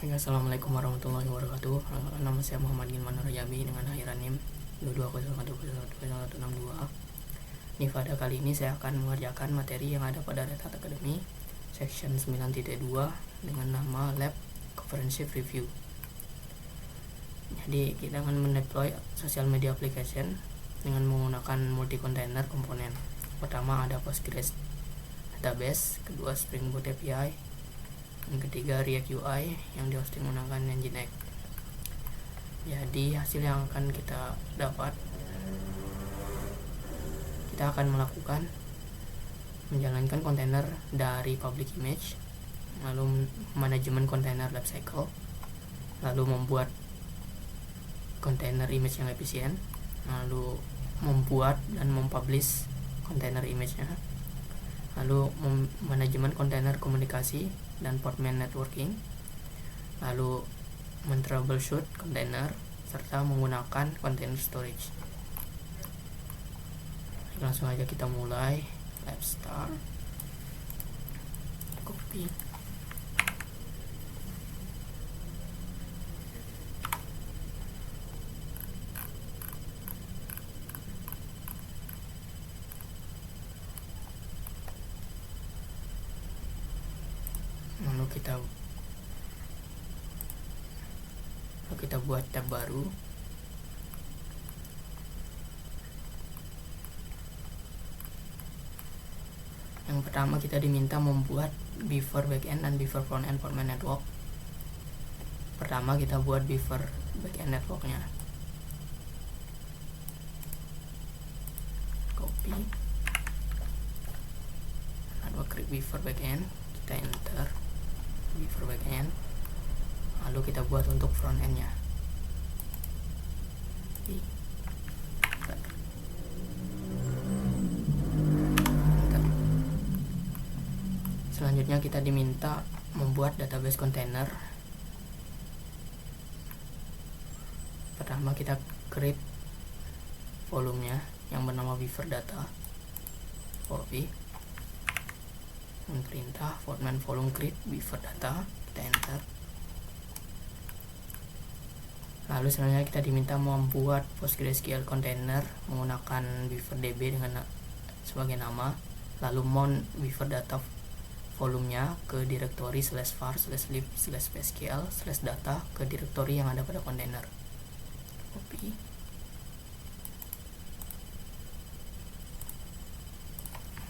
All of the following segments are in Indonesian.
Assalamualaikum warahmatullahi wabarakatuh. Nama saya Muhammad Gilman Rajabi dengan akhiran NIM 22012162. Ini pada kali ini saya akan mengerjakan materi yang ada pada Red Hat Academy section 9.2 dengan nama Lab Comprehensive Review. Jadi kita akan mendeploy social media application dengan menggunakan multi container komponen. Pertama ada Postgres database, kedua Spring Boot API, yang ketiga React UI yang dihosting menggunakan Nginx. Jadi hasil yang akan kita dapat, kita akan melakukan menjalankan kontainer dari public image, lalu manajemen kontainer lifecycle, lalu membuat kontainer image yang efisien, lalu membuat dan mempublish kontainer image-nya, lalu manajemen kontainer komunikasi dan portman networking, lalu men-troubleshoot kontainer serta menggunakan container storage. Langsung aja kita mulai. Let's start. Copy. Lalu kita buat tab baru. Yang pertama kita diminta membuat buffer backend dan buffer frontend portman network. Pertama kita buat buffer backend networknya. Copy. Lalu klik buffer backend, kita enter buffer backend. Lalu kita buat untuk frontendnya. Selanjutnya kita diminta membuat database container. Pertama kita create volumenya yang bernama buffer data. Copy. Dan perintah portman volume create buffer data, kita enter. Lalu selanjutnya kita diminta membuat PostgreSQL container menggunakan buffer DB dengan sebagai nama, lalu mount buffer data volumenya ke direktori /var/lib/psql/data ke direktori yang ada pada kontainer. Copy.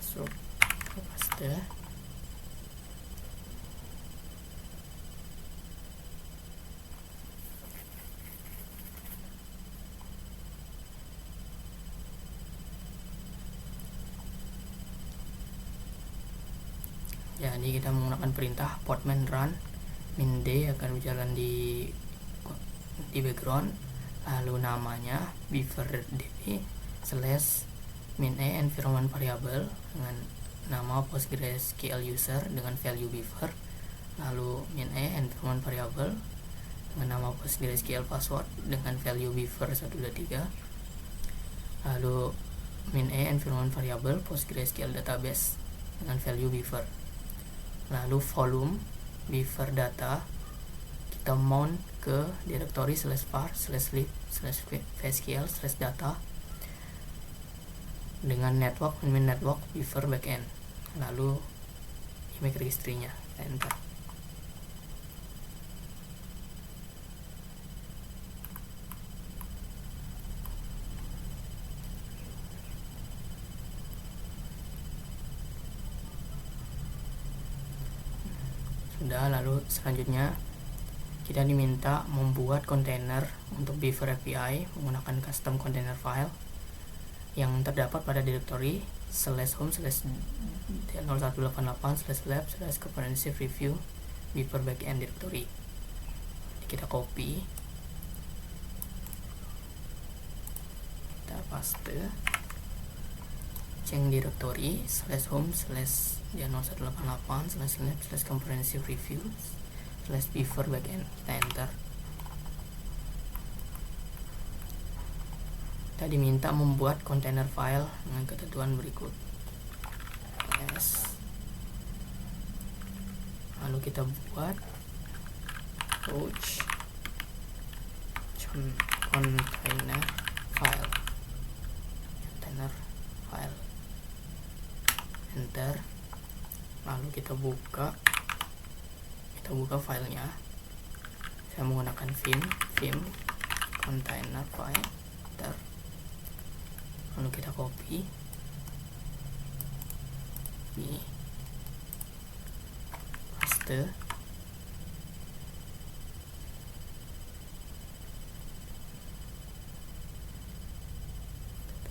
Masuk, paste. Jadi kita menggunakan perintah portman run min d akan berjalan di background, lalu namanya buffer db /min e environment variable dengan nama PostgreSQL user dengan value buffer, lalu min e environment variable dengan nama PostgreSQL password dengan value buffer 123, lalu min e environment variable PostgreSQL database dengan value buffer. Lalu volume buffer data kita mount ke direktori /var/lib/psql/data dengan network min network buffer backend, lalu image registry-nya, enter. Sudah. Lalu selanjutnya kita diminta membuat kontainer untuk buffer API menggunakan custom container file yang terdapat pada direktori /home/0188/lab/comprehensive review buffer backend directory. Kita copy, kita paste, change directory /home/0188/lab/comprehensive review /buffer backend, kita enter. Kita diminta membuat container file dengan ketentuan berikut. Lalu kita buat approach container file, enter. Lalu kita buka filenya. Saya menggunakan vim container file, enter. Lalu kita copy ini, paste.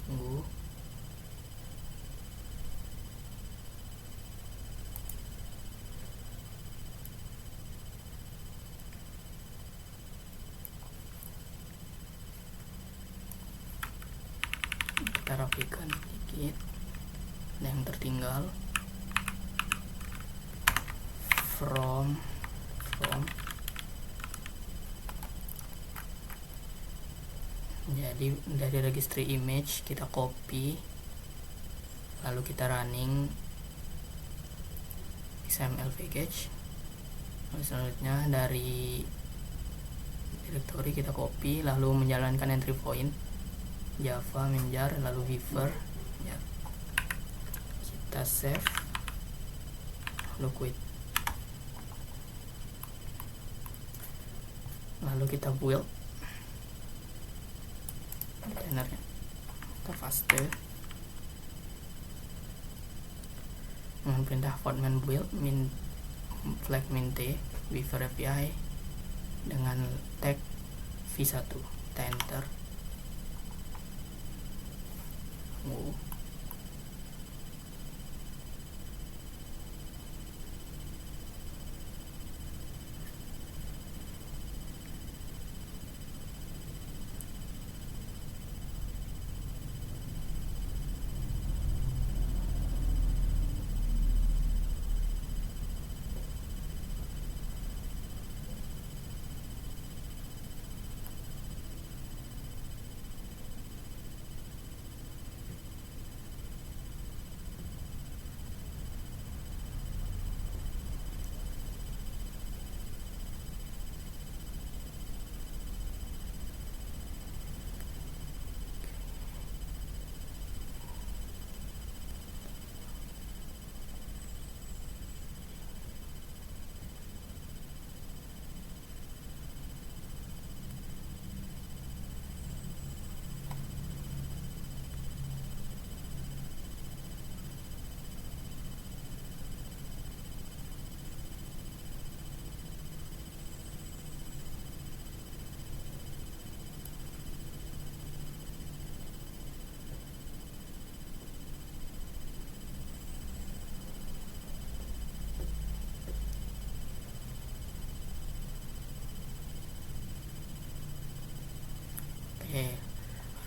Tunggu. Kita rapikan sedikit, ada yang tertinggal. From jadi dari registry image kita copy, lalu kita running XML package. Lalu selanjutnya dari directory kita copy, lalu menjalankan entry point Java menjar, lalu Beaver ya. Kita save, lalu quit. Lalu kita build containernya, kita paste dengan perintah Podman build flag min t Beaver API dengan tag v1, kita enter.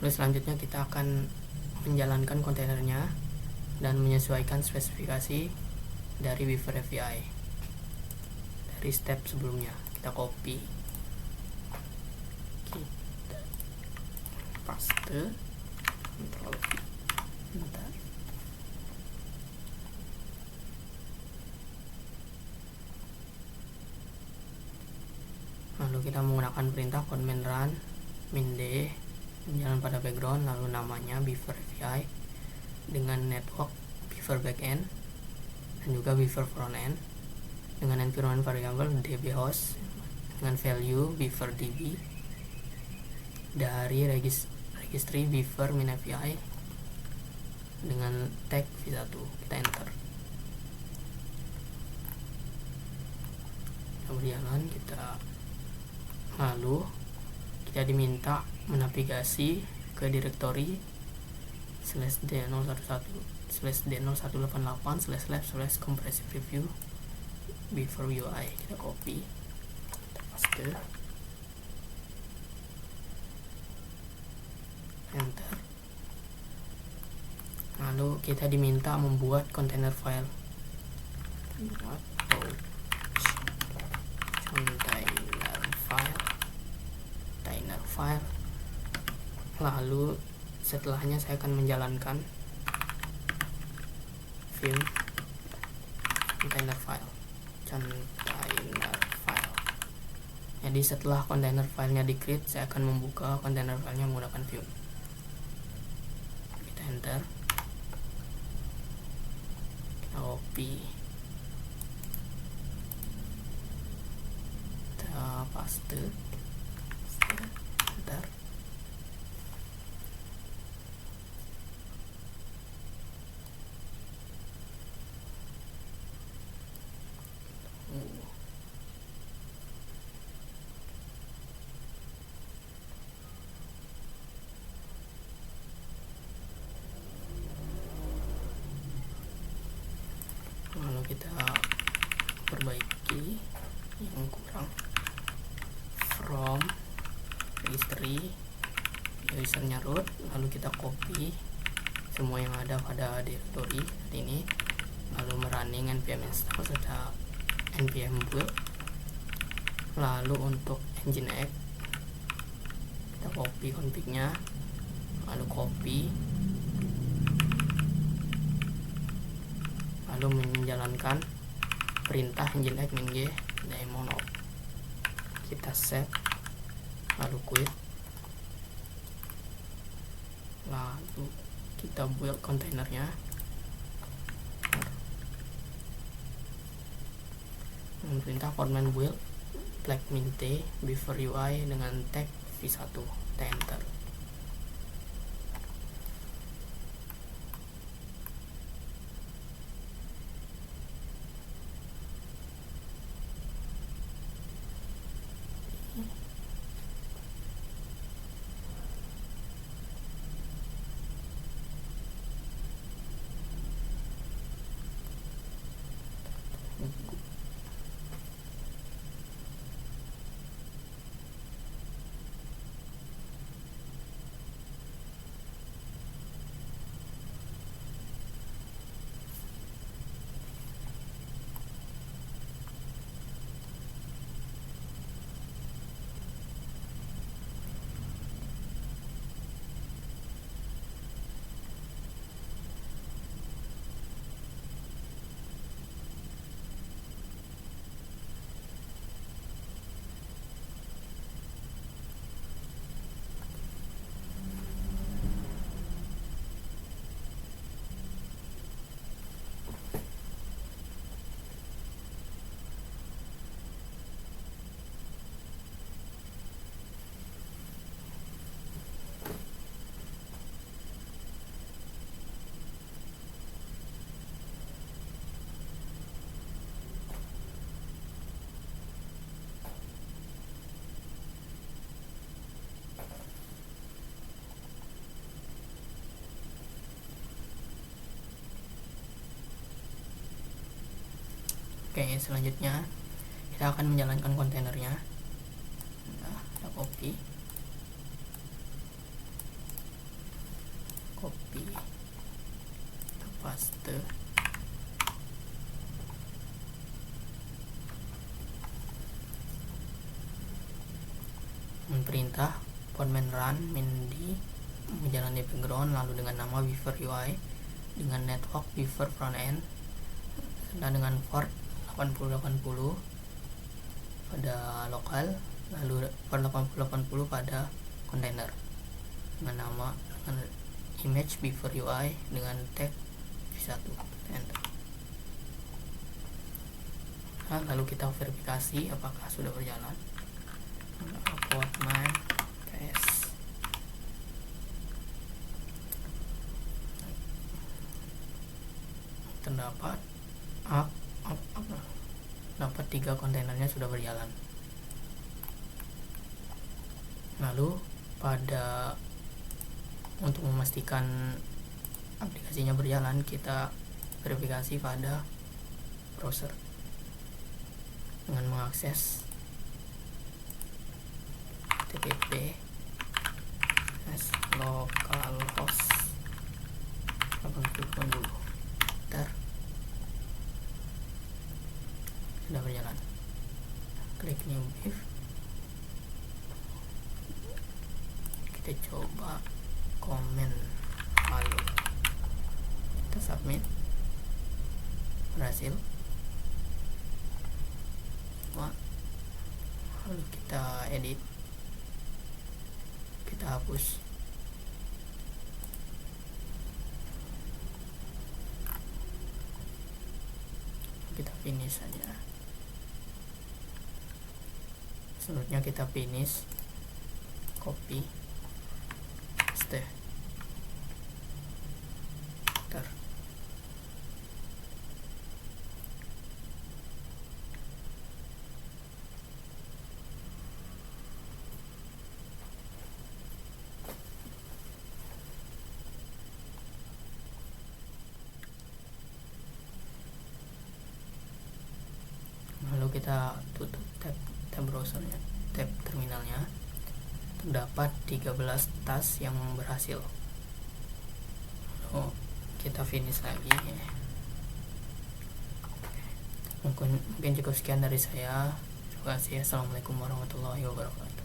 Lalu selanjutnya kita akan menjalankan kontainernya dan menyesuaikan spesifikasi dari Beaver API dari step sebelumnya. Kita copy, kita paste, Ctrl V, bentar. Lalu kita menggunakan perintah command run min d jalan pada background, lalu namanya Beaver API dengan network Beaver backend dan juga Beaver frontend dengan environment variable db host dengan value Beaver db dari registry Beaver min API dengan tag v1, kita enter. Kemudian kita diminta menavigasi ke direktori /d011/d0188/lab/compressive review Beaver UI. Kita copy, kita paste, enter. Lalu kita diminta membuat container file, container file. Lalu setelahnya saya akan menjalankan vim container file. Jadi setelah kontainer filenya di create, saya akan membuka kontainer filenya menggunakan view. Kita enter, kita copy, kita paste, enter. Lalu kita perbaiki yang kurang. From registry, usernya root, lalu kita copy semua yang ada pada directory ini, lalu merunning npm install serta npm build. Lalu untuk nginx kita copy config-nya, lalu copy, lalu menjalankan perintah nginx min-g daemon out. Kita save, lalu quit, lalu kita build kontainernya. Perintah portman build black min t beaver UI dengan tag v1, kita enter. Oke, selanjutnya kita akan menjalankan kontainernya. Nah, kita copy, kita paste, perintah portman run min d berjalan di background, lalu dengan nama beaver UI dengan network beaver frontend dan dengan port 8080 pada lokal, lalu port 8080 pada kontainer dengan nama image beaver UI dengan tag v1, enter. Nah, lalu kita verifikasi apakah sudah berjalan. Portman ps terdapat dapat 3 kontainernya sudah berjalan. Lalu untuk memastikan aplikasinya berjalan, kita verifikasi pada browser dengan mengakses http localhost 80.0. Sudah berjalan. Klik new brief. Kita coba komen lalu kita submit, berhasil. lalu kita edit, kita hapus. Kita finish saja. Selanjutnya kita finish, copy, paste, enter. Lalu kita tutup tab browsernya, tab terminalnya. Terdapat 13 task yang berhasil. Lalu kita finish lagi. Mungkin cukup sekian dari saya. Terima kasih. Assalamualaikum warahmatullahi wabarakatuh.